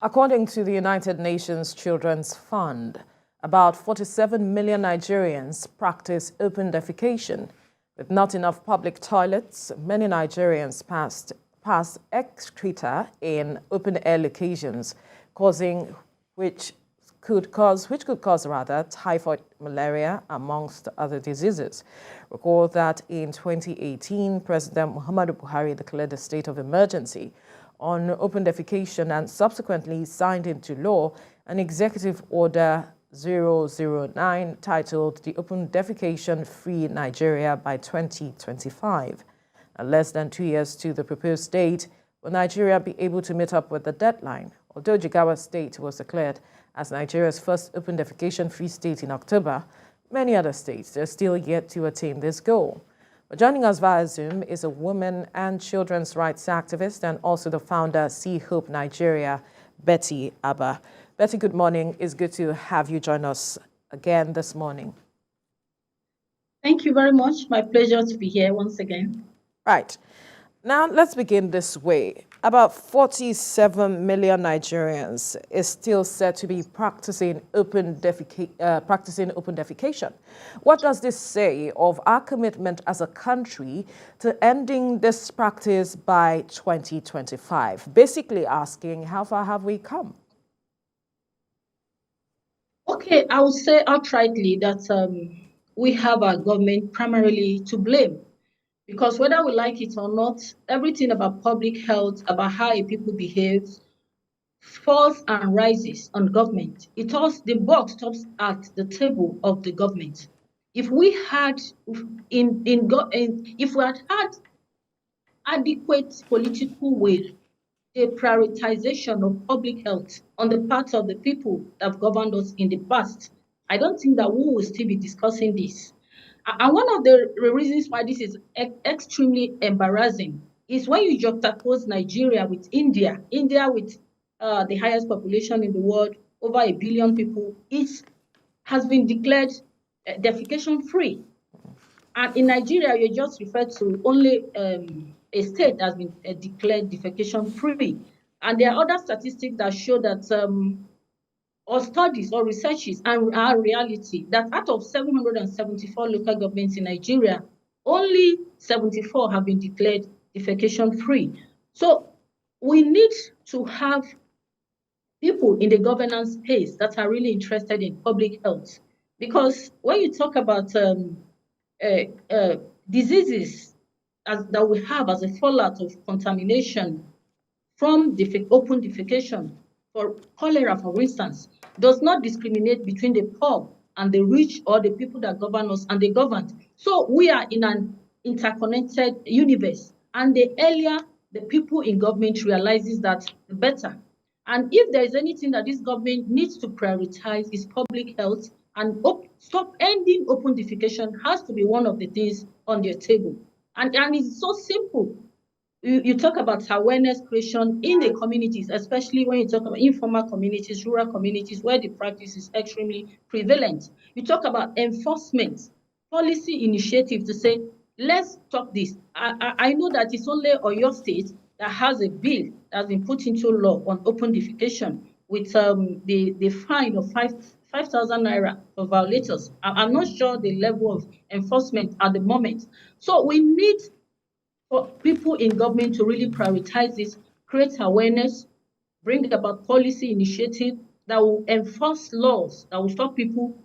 According to the United Nations Children's Fund, about 47 million Nigerians practice open defecation. With not enough public toilets, many Nigerians pass excreta in open-air locations, which could cause typhoid, malaria, amongst other diseases. Recall that in 2018, President Muhammadu Buhari declared a state of emergency on open defecation and subsequently signed into law an executive order 009 titled the Open Defecation-Free Nigeria by 2025. And less than 2 years to the proposed date, will Nigeria be able to meet up with the deadline? Although Jigawa State was declared as Nigeria's first open defecation-free state in October, many other states are still yet to attain this goal. But joining us via Zoom is a woman and children's rights activist and also the founder, See Hope Nigeria, Betty Abba. Betty, good morning. It's good to have you join us again this morning. Thank you very much. My pleasure to be here once again. Right. Now, let's begin this way. About 47 million Nigerians is still said to be practicing open defecation. What does this say of our commitment as a country to ending this practice by 2025? Basically asking, how far have we come? Okay, I would say outrightly that we have our government primarily to blame. Because whether we like it or not, everything about public health, about how people behave, falls and rises on government. The buck stops at the table of the government. If we had had adequate political will, a prioritization of public health on the part of the people that have governed us in the past, I don't think that we will still be discussing this. And one of the reasons why this is extremely embarrassing is when you juxtapose Nigeria with India with the highest population in the world, over 1 billion people, it has been declared defecation-free. And in Nigeria, you just referred to only a state that has been declared defecation-free. And there are other statistics that show that or studies or researches and our reality that out of 774 local governments in Nigeria, only 74 have been declared defecation-free. So we need to have people in the governance space that are really interested in public health. Because when you talk about diseases that we have as a fallout of contamination from open defecation, for cholera, for instance, does not discriminate between the poor and the rich or the people that govern us and the governed. So we are in an interconnected universe. And the earlier the people in government realizes that, the better. And if there is anything that this government needs to prioritize is public health, and stop ending open defecation has to be one of the things on their table. And it's so simple. You talk about awareness creation in the communities, especially when you talk about informal communities, rural communities, where the practice is extremely prevalent. You talk about enforcement, policy initiative to say, let's stop this. I know that it's only Oyo State that has a bill that has been put into law on open defecation with the fine of 5,000 naira for violators. I'm not sure the level of enforcement at the moment. So we need for people in government to really prioritize this, create awareness, bring about policy initiative that will enforce laws, that will stop people,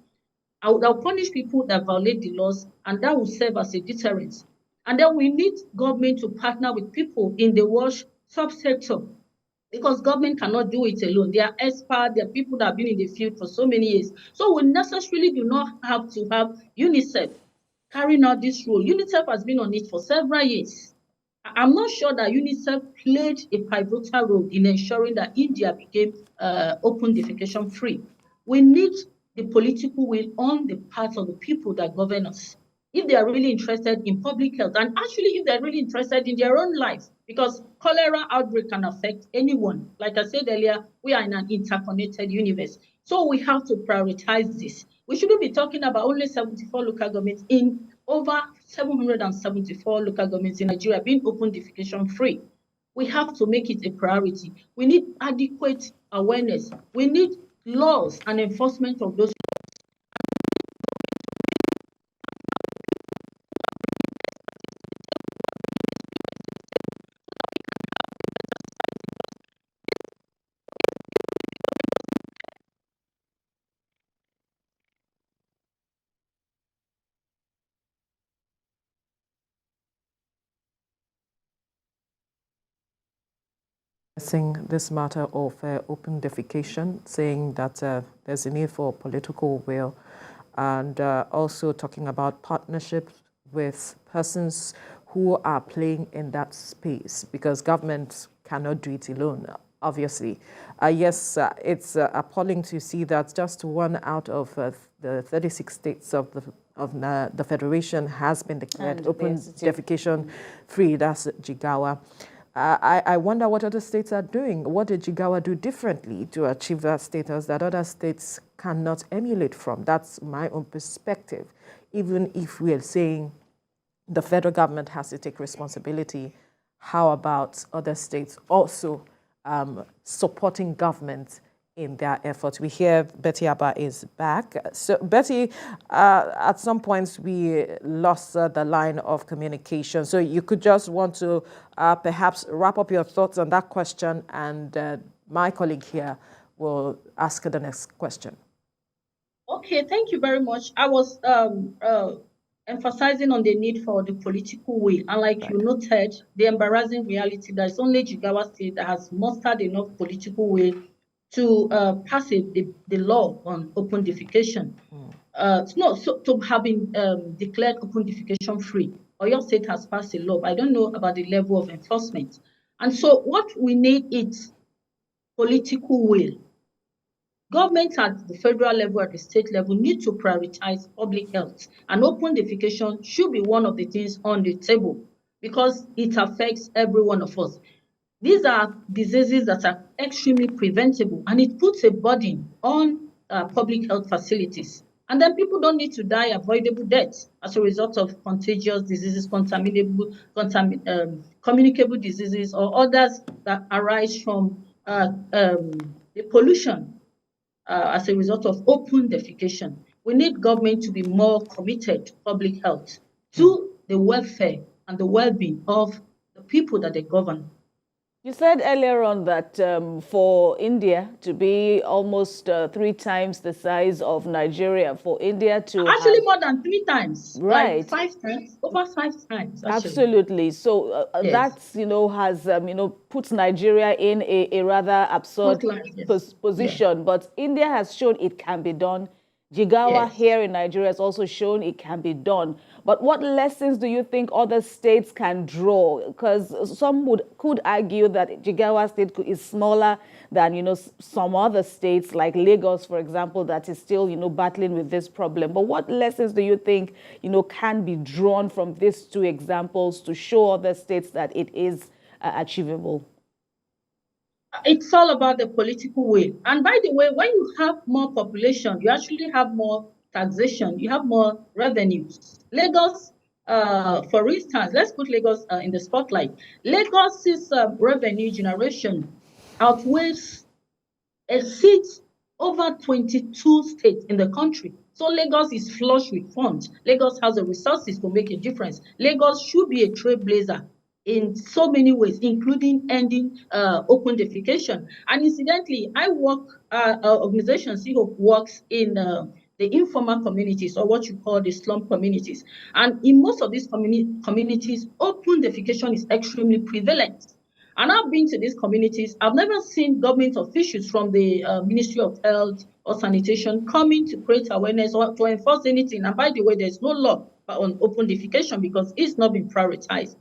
that will punish people that violate the laws, and that will serve as a deterrent. And then we need government to partner with people in the WASH subsector, because government cannot do it alone. They are experts, they are people that have been in the field for so many years. So we necessarily do not have to have UNICEF carrying out this role. UNICEF has been on it for several years. I'm not sure that UNICEF played a pivotal role in ensuring that India became open defecation-free. We need the political will on the part of the people that govern us. If they are really interested in public health, and actually if they're really interested in their own lives, because cholera outbreak can affect anyone. Like I said earlier, we are in an interconnected universe. So we have to prioritize this. We shouldn't be talking about only 74 local governments in over 774 local governments in Nigeria being open defecation free. We have to make it a priority. We need adequate awareness. We need laws and enforcement of those. This matter of open defecation, saying that there's a need for political will, and also talking about partnerships with persons who are playing in that space, because government cannot do it alone, obviously. Yes, it's appalling to see that just one out of the 36 states of the Federation has been declared open defecation-free. That's Jigawa. I wonder what other states are doing. What did Jigawa do differently to achieve that status that other states cannot emulate from? That's my own perspective. Even if we are saying the federal government has to take responsibility, how about other states also supporting government in their efforts? We hear Betty Abba is back. So Betty, at some points we lost the line of communication. So you could just want to perhaps wrap up your thoughts on that question, and my colleague here will ask the next question. Okay, thank you very much. I was emphasizing on the need for the political will. And like you noted, the embarrassing reality that it's only Jigawa State that has mustered enough political will to pass the law on open defecation. To have been declared open defecation free. Oyo State has passed a law. I don't know about the level of enforcement. And so what we need is political will. Governments at the federal level, at the state level, need to prioritize public health. And open defecation should be one of the things on the table because it affects every one of us. These are diseases that are extremely preventable, and it puts a burden on public health facilities. And then people don't need to die avoidable deaths as a result of contagious diseases, communicable diseases, or others that arise from the pollution as a result of open defecation. We need government to be more committed to public health, to the welfare and the well-being of the people that they govern. You said earlier on that for India to be almost 3 times the size of Nigeria, for India to actually more than 3 times, right? Like 5 times, over 5 times. Actually. Absolutely. So yes. That has put Nigeria in a rather absurd position. Yes. But India has shown it can be done. Jigawa here in Nigeria has also shown it can be done. But what lessons do you think other states can draw? Because some could argue that Jigawa State is smaller than, some other states like Lagos, for example, that is still, battling with this problem. But what lessons do you think, can be drawn from these 2 examples to show other states that it is achievable? It's all about the political will. And by the way, when you have more population, you actually have more taxation, you have more revenues. Lagos, for instance, let's put Lagos in the spotlight. Lagos's revenue generation exceeds over 22 states in the country. So Lagos is flush with funds. Lagos has the resources to make a difference. Lagos should be a trailblazer in so many ways, including ending open defecation. And incidentally, I work, organization Sea Hope works in the informal communities, or what you call the slum communities. And in most of these communities, open defecation is extremely prevalent. And I've been to these communities. I've never seen government officials from the Ministry of Health or Sanitation coming to create awareness or to enforce anything. And by the way, there's no law on open defecation because it's not been prioritized.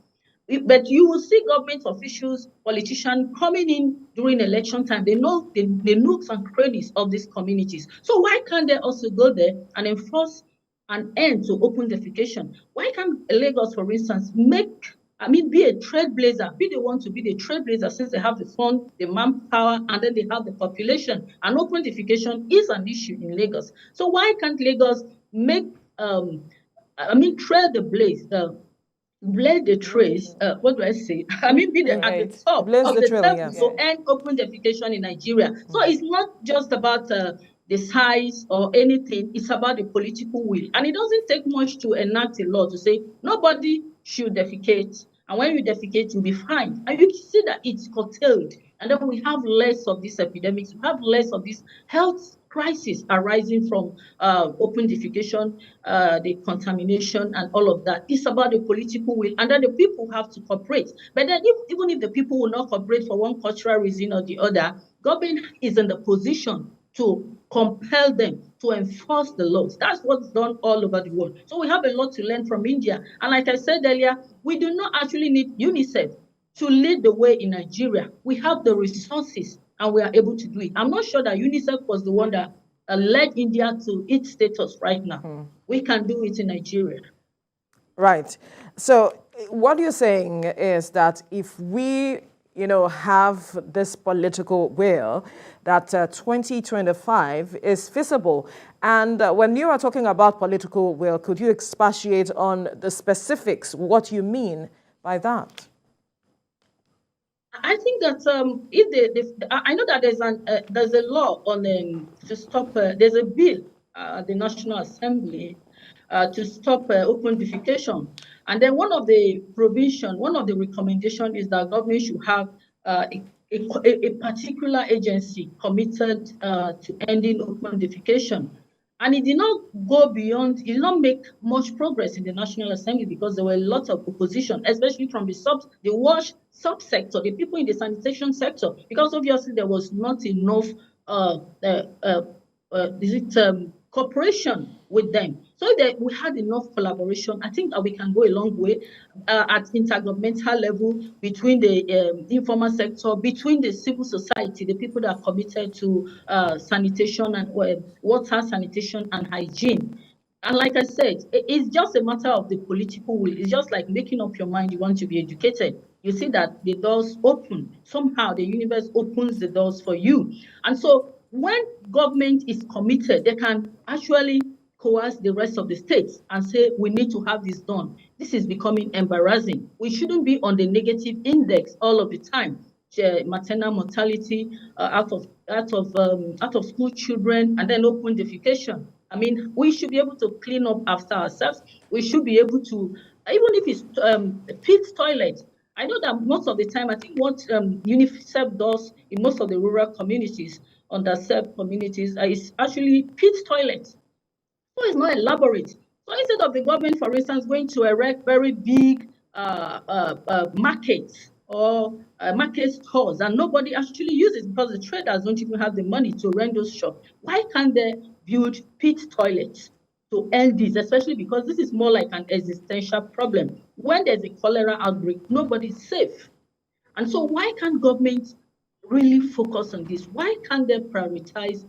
But you will see government officials, politicians coming in during election time. They know the nooks and crannies of these communities. So why can't they also go there and enforce an end to open defecation? Why can't Lagos, for instance, be a trailblazer, be the one to be the trailblazer, since they have the fund, the manpower, and then they have the population. And open defecation is an issue in Lagos. So why can't Lagos trail the blade the trace, what do I say? I mean, be at the top of the table to end open defecation in Nigeria. So it's not just about the size or anything, it's about the political will. And it doesn't take much to enact a law to say nobody should defecate. And when you defecate, you'll be fined. And you can see that it's curtailed. And then we have less of these epidemics, we have less of this health crisis arising from open defecation, the contamination and all of that. It's about the political will, and then the people have to cooperate. But then even if the people will not cooperate for one cultural reason or the other, government is in the position to compel them to enforce the laws. That's what's done all over the world. So we have a lot to learn from India. And like I said earlier, we do not actually need UNICEF to lead the way in Nigeria. We have the resources and we are able to do it. I'm not sure that UNICEF was the one that led India to its status right now. We can do it in Nigeria. Right. So what you're saying is that if we, have this political will, that 2025 is feasible. And when you are talking about political will, could you expatiate on the specifics, what you mean by that? I think that I know that there's a law on to stop. There's a bill at the National Assembly to stop open defecation, and then one of the recommendation is that government should have a particular agency committed to ending open defecation. And it did not go beyond, it did not make much progress in the National Assembly because there were a lot of opposition, especially from the wash subsector, the people in the sanitation sector, because obviously there was not enough cooperation with them. So that we had enough collaboration. I think that we can go a long way at intergovernmental level between the informal sector, between the civil society, the people that are committed to sanitation and water, sanitation and hygiene. And like I said, it's just a matter of the political will. It's just like making up your mind you want to be educated. You see that the doors open. Somehow the universe opens the doors for you. And so when government is committed, they can actually coerce the rest of the states and say, we need to have this done. This is becoming embarrassing. We shouldn't be on the negative index all of the time. Maternal mortality, out of school children, and then open defecation. I mean, we should be able to clean up after ourselves. We should be able to, even if it's pit toilet. I know that most of the time, I think what UNICEF does in most of the rural communities, underserved communities, is actually pit toilets. So it's not elaborate. So instead of the government, for instance, going to erect very big markets or market stores and nobody actually uses because the traders don't even have the money to rent those shops, why can't they build pit toilets to end this, especially because this is more like an existential problem. When there's a cholera outbreak, nobody's safe. And so why can't government really focus on this? Why can't they prioritize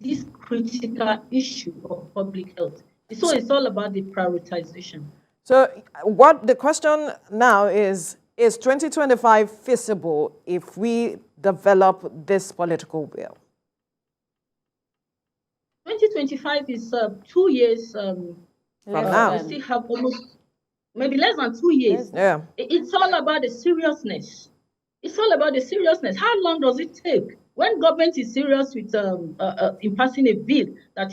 this critical issue of public health? So it's all about the prioritization. So what the question now is 2025 feasible if we develop this political will? 2025 is 2 years from now. We still have almost maybe less than 2 years. Yeah. It's all about the seriousness. It's all about the seriousness. How long does it take? When government is serious with in passing a bill that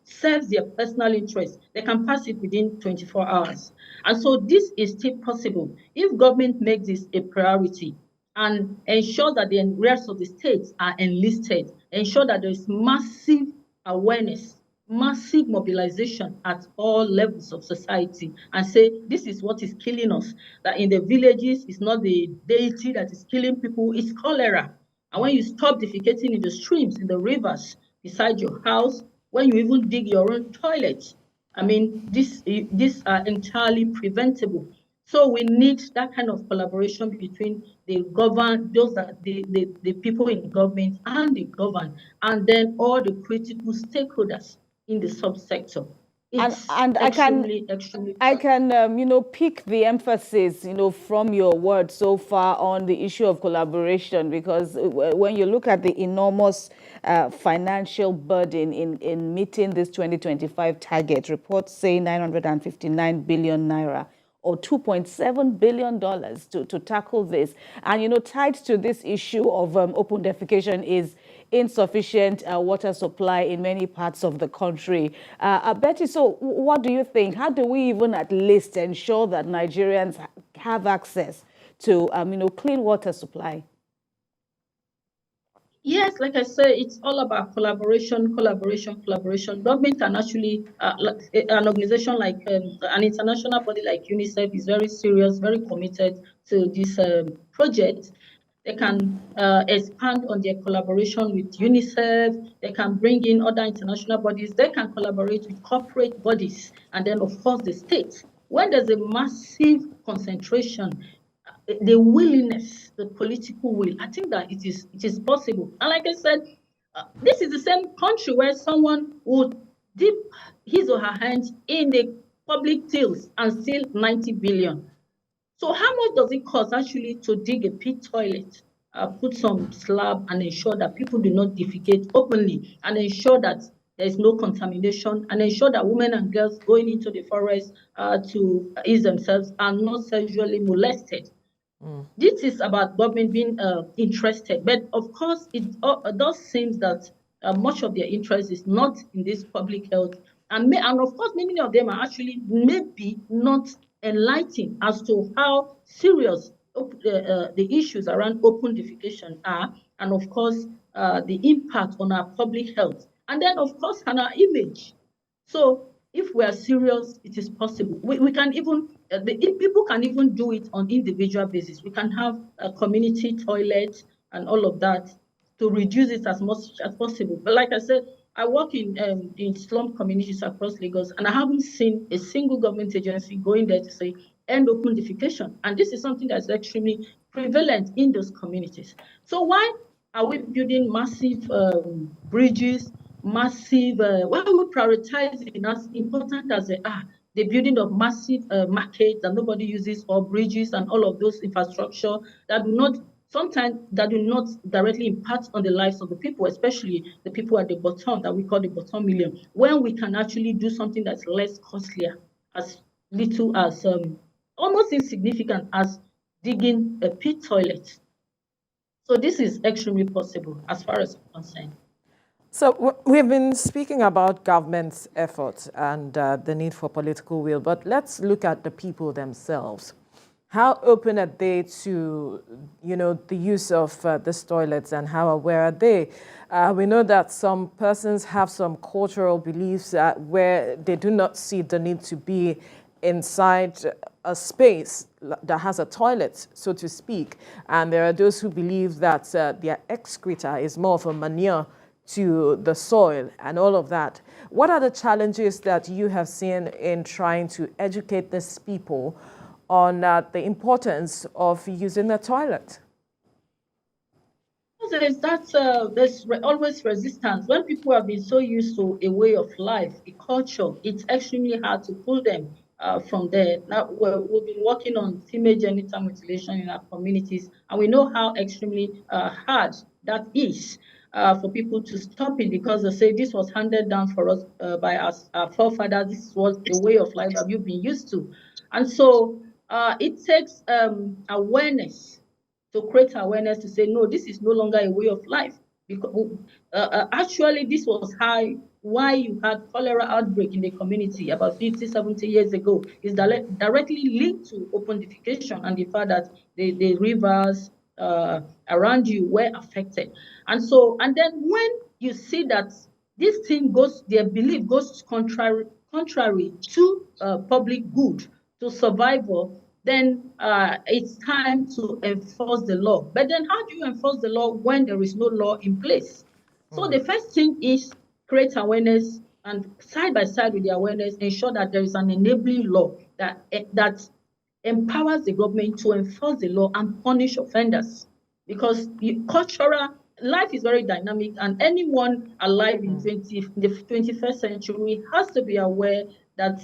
serves their personal interest, they can pass it within 24 hours. And so this is still possible if government makes this a priority and ensure that the rest of the states are enlisted, ensure that there is massive awareness, massive mobilization at all levels of society, and say this is what is killing us. That in the villages, it's not the deity that is killing people, it's cholera. And when you stop defecating in the streams, in the rivers, beside your house, when you even dig your own toilets, I mean, these are entirely preventable. So we need that kind of collaboration between the the people in government and the governed, and then all the critical stakeholders in the subsector. And I can pick the emphasis, from your words so far on the issue of collaboration, because when you look at the enormous financial burden in meeting this 2025 target, reports say 959 billion naira or $2.7 billion to tackle this. And, tied to this issue of open defecation is insufficient water supply in many parts of the country. Betty, so what do you think? How do we even at least ensure that Nigerians have access to, clean water supply? Yes, like I said, it's all about collaboration. Government can actually, an organization like an international body like UNICEF is very serious, very committed to this project. They can expand on their collaboration with UNICEF. They can bring in other international bodies. They can collaborate with corporate bodies. And then, of course, the state. When there's a massive concentration, the willingness, the political will, I think that it is possible. And like I said, this is the same country where someone would dip his or her hands in the public tills and steal 90 billion. So how much does it cost actually to dig a pit toilet, put some slab and ensure that people do not defecate openly, and ensure that there is no contamination, and ensure that women and girls going into the forest to ease themselves are not sexually molested? This is about government being interested, but of course, it does seem that much of their interest is not in this public health, and of course, many of them are actually maybe not enlightened as to how serious the issues around open defecation are, and of course, the impact on our public health, and then of course, on our image. So if we are serious, it is possible. We can even, people can even do it on individual basis. We can have a community toilet and all of that to reduce it as much as possible. But like I said, I work in slum communities across Lagos, and I haven't seen a single government agency going there to say, end open defecation. And this is something that's extremely prevalent in those communities. So why are we building massive bridges, massive, why are we prioritizing as important as they are, the building of massive markets that nobody uses, or bridges and all of those infrastructure that do not, sometimes that do not directly impact on the lives of the people, especially the people at the bottom that we call the bottom million, when we can actually do something that's less costlier, as little as almost insignificant as digging a pit toilet. So this is extremely possible as far as I'm concerned. So we've been speaking about government's efforts and the need for political will, but let's look at the people themselves. How open are they to, the use of these toilets, and how aware are they? We know that some persons have some cultural beliefs where they do not see the need to be inside a space that has a toilet, so to speak. And there are those who believe that their excreta is more of a manure to the soil and all of that. What are the challenges that you have seen in trying to educate these people on the importance of using the toilet? There's always resistance. When people have been so used to a way of life, a culture, it's extremely hard to pull them from there. Now, we've been working on female genital mutilation in our communities, and we know how extremely hard that is. For people to stop it, because they say this was handed down for us by our forefathers. This was the way of life that you've been used to. And so it takes awareness, to create awareness to say, no, this is no longer a way of life. Because actually, this was why you had cholera outbreak in the community about 50, 70 years ago, is directly linked to open defecation and the fact that the rivers around you were affected. And then when you see that this thing their belief goes contrary to public good, to survival, then it's time to enforce the law. But then how do you enforce the law when there is no law in place? So the first thing is create awareness, and side by side with the awareness, ensure that there is an enabling law that empowers the government to enforce the law and punish offenders. Because cultural life is very dynamic, and anyone alive in the 21st century has to be aware that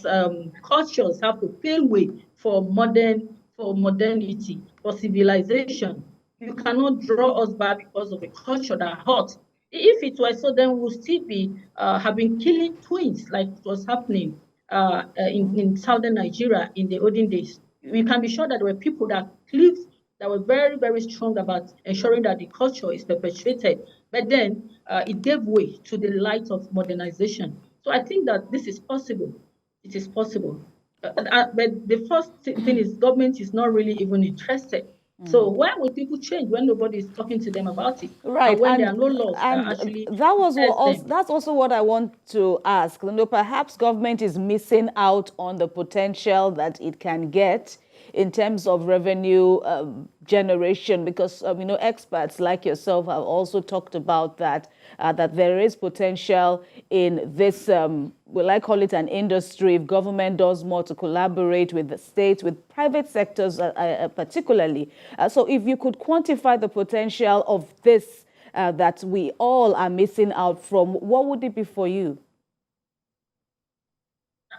cultures have to pave way for modernity, for civilization. You cannot draw us back because of a culture that hurt. If it were so, then we'll still be having killing twins like it was happening in southern Nigeria in the olden days. we can be sure that there were people that were very, very strong about ensuring that the culture is perpetuated. But then it gave way to the light of modernization. So I think that this is possible. It is possible. But the first thing is government is not really even interested. So why would people change when nobody is talking to them about it? Right, and when there are no laws that actually that's also what I want to ask. Perhaps government is missing out on the potential that it can get in terms of revenue generation, because experts like yourself have also talked about that there is potential in this. Will I call it an industry if government does more to collaborate with the states, with private sectors particularly. So if you could quantify the potential of this that we all are missing out from, what would it be for you?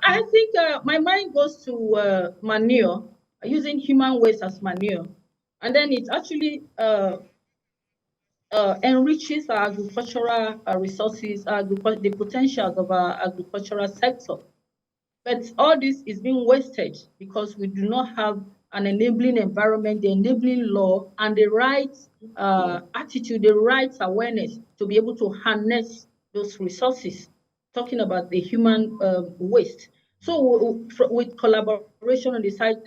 I think my mind goes to manure, using human waste as manure. And then it actually enriches our agricultural resources, the potentials of our agricultural sector. But all this is being wasted because we do not have an enabling environment, the enabling law, and the right attitude, the right awareness to be able to harness those resources, talking about the human waste. So with collaboration on the side,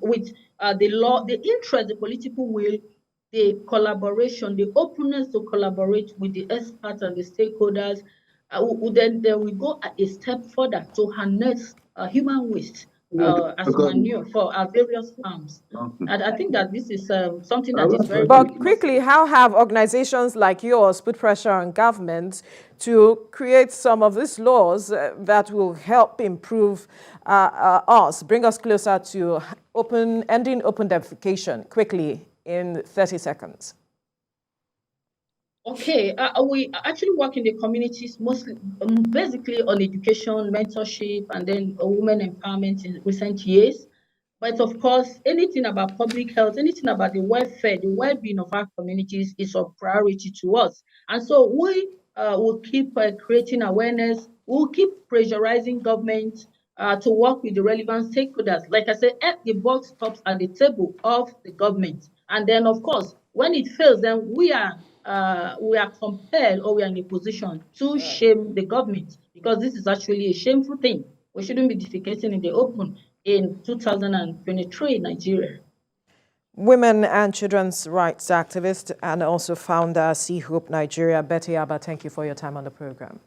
with the law, the interest, the political will, the collaboration, the openness to collaborate with the experts and the stakeholders, then we go a step further to harness human waste as manure for our various farms. And I think that this is something that is very, But quickly, how have organizations like yours put pressure on government to create some of these laws that will help improve bring us closer to ending open defecation quickly in 30 seconds? Okay, we actually work in the communities mostly, basically on education, mentorship, and then women empowerment in recent years. But of course, anything about public health, anything about the welfare, the well-being of our communities is of priority to us. And so we will keep creating awareness. We'll keep pressurizing government to work with the relevant stakeholders. Like I said, the buck stops at the table of the government. And then, of course, when it fails, then we are compelled, or we are in a position to shame the government, because this is actually a shameful thing. We shouldn't be defecating in the open in 2023 Nigeria. Women and children's rights activist and also founder Sea Hope Nigeria, Betty Abba, thank you for your time on the program.